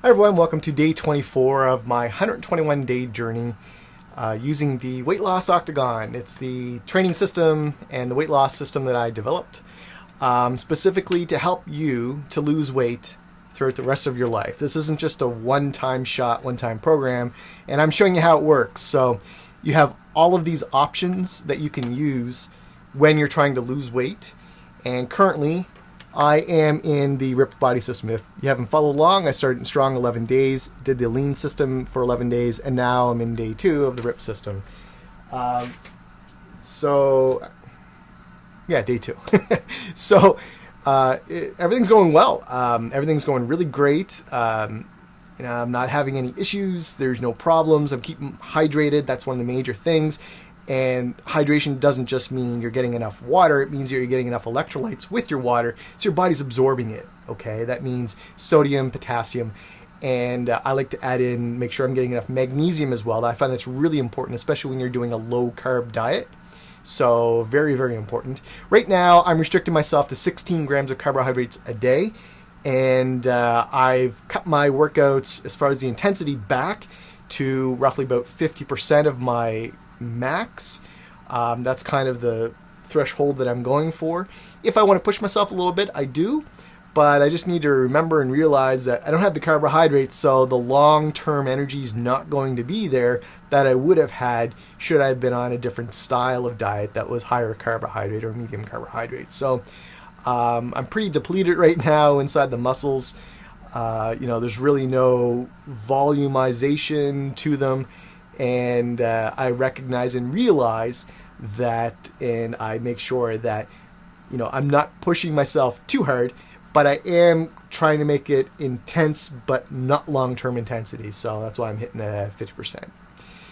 Hi everyone, welcome to day 24 of my 121-day journey using the weight loss Octagon. It's the training system and the weight loss system that I developed specifically to help you to lose weight throughout the rest of your life. This isn't just a one-time shot, one-time program, and I'm showing you how it works. So you have all of these options that you can use when you're trying to lose weight, and currently I am in the ripped body system. If you haven't followed along, I started in strong 11 days, did the lean system for 11 days, and now I'm in day 2 of the ripped system. Yeah, day 2. So everything's going well. Everything's going really great. I'm not having any issues. There's no problems. I'm keeping hydrated. That's one of the major things. And hydration doesn't just mean you're getting enough water, it means you're getting enough electrolytes with your water, so your body's absorbing it, okay? That means sodium, potassium, and I like to add in, make sure I'm getting enough magnesium as well. I find that's really important, especially when you're doing a low-carb diet. So very, very important. Right now, I'm restricting myself to 16 grams of carbohydrates a day, and I've cut my workouts as far as the intensity back to roughly about 50% of my max. That's kind of the threshold that I'm going for. If I want to push myself a little bit, I do, but I just need to remember and realize that I don't have the carbohydrates, so the long-term energy is not going to be there that I would have had should I have been on a different style of diet that was higher carbohydrate or medium carbohydrate. So I'm pretty depleted right now inside the muscles. There's really no volumization to them. And I recognize and realize that, and I make sure that, I'm not pushing myself too hard, but I am trying to make it intense, but not long-term intensity. So that's why I'm hitting it at 50%.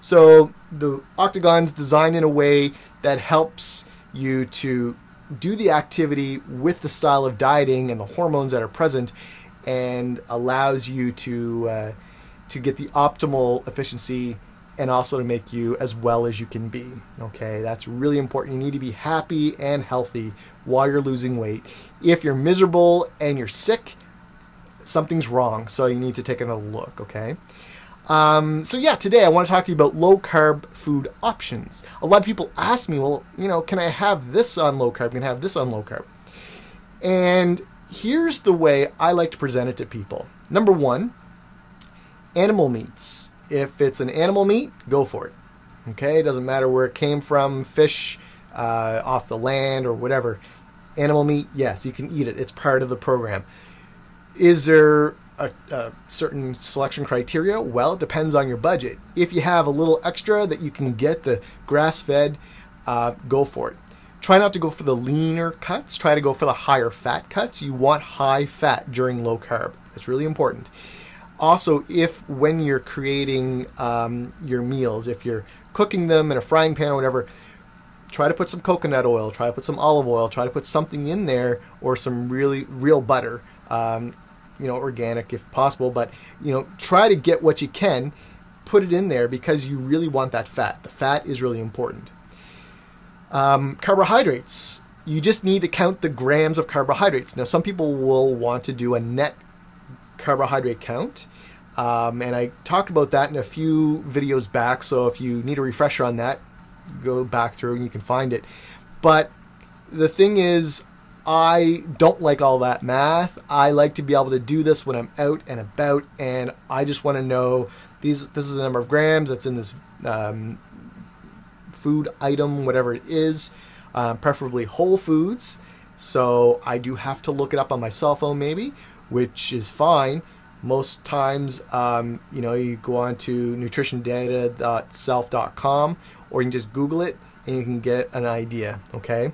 So the Octagon's designed in a way that helps you to do the activity with the style of dieting and the hormones that are present, and allows you to get the optimal efficiency and also to make you as well as you can be. Okay, that's really important. You need to be happy and healthy while you're losing weight. If you're miserable and you're sick, something's wrong, so you need to take another look, okay? So yeah, today I want to talk to you about low-carb food options. A lot of people ask me, well, can I have this on low-carb? Can I have this on low-carb? And here's the way I like to present it to people. Number one, animal meats. If it's an animal meat, go for it. Okay, it doesn't matter where it came from, fish, off the land or whatever. Animal meat, yes, you can eat it. It's part of the program. Is there a certain selection criteria? Well, it depends on your budget. If you have a little extra that you can get the grass-fed, go for it. Try not to go for the leaner cuts. Try to go for the higher fat cuts. You want high fat during low carb. That's really important. Also, when you're creating your meals, if you're cooking them in a frying pan or whatever, try to put some coconut oil, try to put some olive oil, try to put something in there, or some really real butter, organic if possible, but try to get what you can, put it in there because you really want that fat. The fat is really important. Carbohydrates, you just need to count the grams of carbohydrates. Now, some people will want to do a net carbohydrate count, and I talked about that in a few videos back, so if you need a refresher on that, go back through and you can find it. But the thing is, I don't like all that math. I like to be able to do this when I'm out and about, and I just want to know this is the number of grams that's in this food item, whatever it is, preferably whole foods. So I do have to look it up on my cell phone maybe, which is fine. Most times, you go on to nutritiondata.self.com, or you can just Google it and you can get an idea, okay?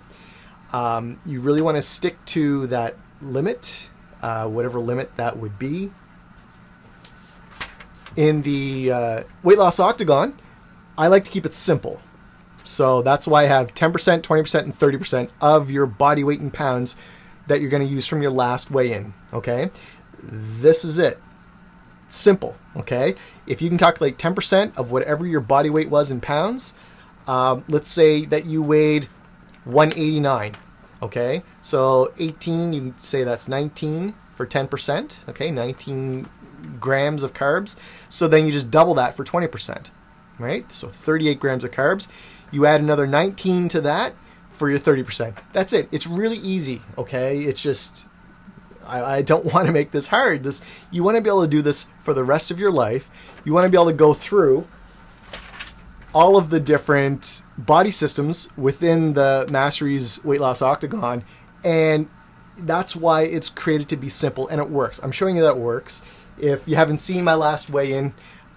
You really want to stick to that limit, whatever limit that would be. In the weight loss Octagon, I like to keep it simple. So that's why I have 10%, 20%, and 30% of your body weight in pounds that you're going to use from your last weigh-in, okay? This is it. Simple, okay? If you can calculate 10% of whatever your body weight was in pounds, let's say that you weighed 189, okay? So 18, you can say that's 19 for 10%, okay? 19 grams of carbs. So then you just double that for 20%, right? So 38 grams of carbs. You add another 19 to that for your 30%. That's it. It's really easy, okay? It's just, I don't want to make this hard. You want to be able to do this for the rest of your life. You want to be able to go through all of the different body systems within the Masteries Weight Loss Octagon, and that's why it's created to be simple, and it works. I'm showing you that it works. If you haven't seen my last weigh-in,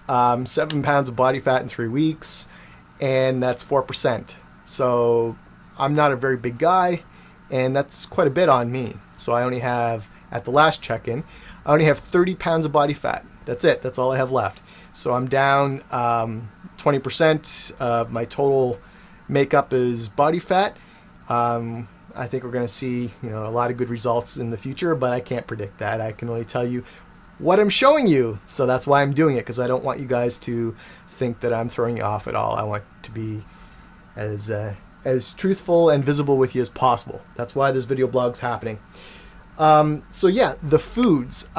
7 pounds of body fat in 3 weeks, and that's 4%. So I'm not a very big guy, and that's quite a bit on me. So I only have, at the last check-in, I only have 30 pounds of body fat. That's it. That's all I have left. So I'm down 20% of my total makeup is body fat. I think we're going to see, a lot of good results in the future, but I can't predict that. I can only tell you what I'm showing you. So that's why I'm doing it, because I don't want you guys to think that I'm throwing you off at all. I want to be as truthful and visible with you as possible. That's why this video blog's happening. So yeah, the foods.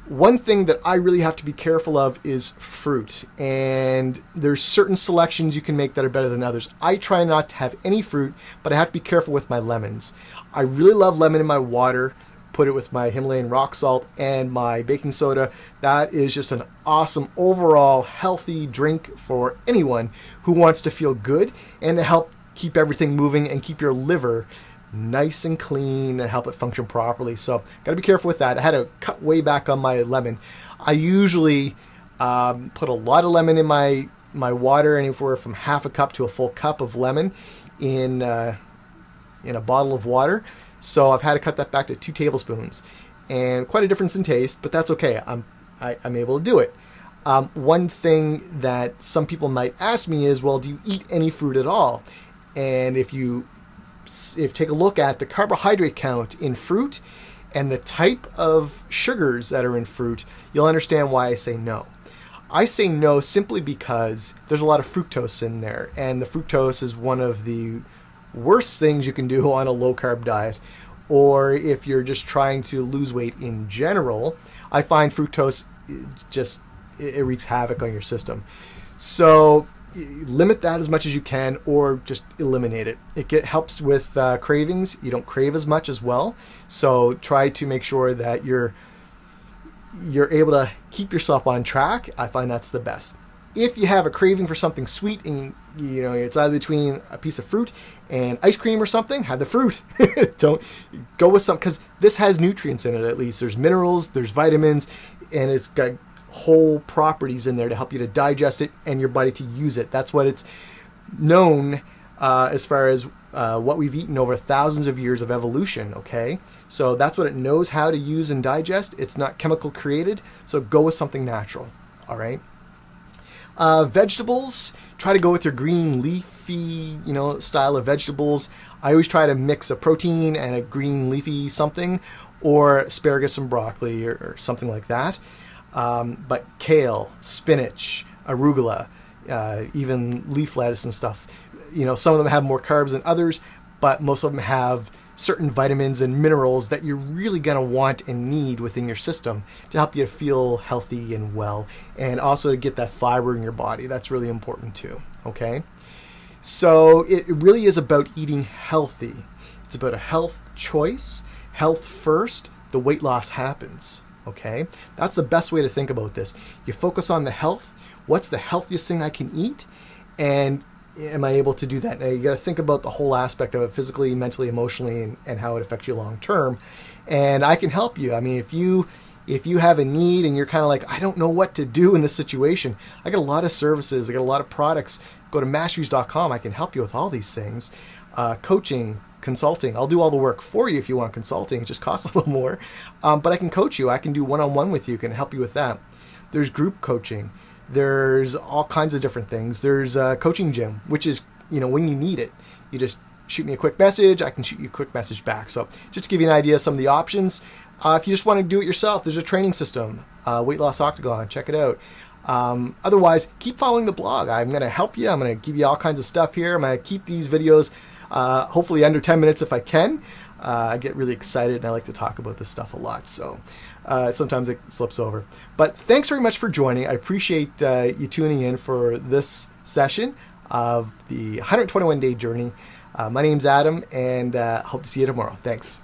One thing that I really have to be careful of is fruit, and there's certain selections you can make that are better than others. I try not to have any fruit, but I have to be careful with my lemons. I really love lemon in my water, put it with my Himalayan rock salt and my baking soda. That is just an awesome overall healthy drink for anyone who wants to feel good and to help keep everything moving and keep your liver nice and clean and help it function properly. So gotta be careful with that. I had to cut way back on my lemon. I usually put a lot of lemon in my water, anywhere from half a cup to a full cup of lemon in a bottle of water. So I've had to cut that back to 2 tablespoons, and quite a difference in taste, but that's okay. I'm able to do it. One thing that some people might ask me is, well, do you eat any fruit at all? And if take a look at the carbohydrate count in fruit and the type of sugars that are in fruit, you'll understand why I say no. I say no simply because there's a lot of fructose in there, and the fructose is one of the worst things you can do on a low-carb diet, or if you're just trying to lose weight in general. I find fructose it wreaks havoc on your system. So limit that as much as you can, or just eliminate it. It helps with cravings. You don't crave as much as well, so try to make sure that you're able to keep yourself on track. I find that's the best. If you have a craving for something sweet, and it's either between a piece of fruit and ice cream or something, have the fruit. Don't go with something, because this has nutrients in it. At least there's minerals, there's vitamins, and it's got whole properties in there to help you to digest it and your body to use it. That's what it's known as far as what we've eaten over thousands of years of evolution, okay? So that's what it knows how to use and digest. It's not chemical created, so go with something natural, all right? Vegetables, try to go with your green leafy, style of vegetables. I always try to mix a protein and a green leafy something, or asparagus and broccoli, or something like that. But kale, spinach, arugula, even leaf lettuce and stuff, some of them have more carbs than others, but most of them have certain vitamins and minerals that you're really going to want and need within your system to help you to feel healthy and well, and also to get that fiber in your body. That's really important too, okay? So it really is about eating healthy. It's about a health choice. Health first, the weight loss happens. Okay, that's the best way to think about this. You focus on the health. What's the healthiest thing I can eat, and am I able to do that? Now you got to think about the whole aspect of it, physically, mentally, emotionally, and how it affects you long term. And I can help you. I mean, if you have a need and you're kind of like, I don't know what to do in this situation, I got a lot of services. I got a lot of products. Go to masteries.com. I can help you with all these things. Coaching, consulting. I'll do all the work for you if you want consulting. It just costs a little more. But I can coach you. I can do one-on-one with you. Can help you with that. There's group coaching. There's all kinds of different things. There's a coaching gym, which is, when you need it, you just shoot me a quick message. I can shoot you a quick message back. So just to give you an idea of some of the options. If you just want to do it yourself, there's a training system, Weight Loss Octagon. Check it out. Otherwise, keep following the blog. I'm going to help you. I'm going to give you all kinds of stuff here. I'm going to keep these videos hopefully under 10 minutes if I can. I get really excited and I like to talk about this stuff a lot. So Sometimes it slips over. But thanks very much for joining. I appreciate you tuning in for this session of the 121-day journey. My name's Adam, and hope to see you tomorrow. Thanks.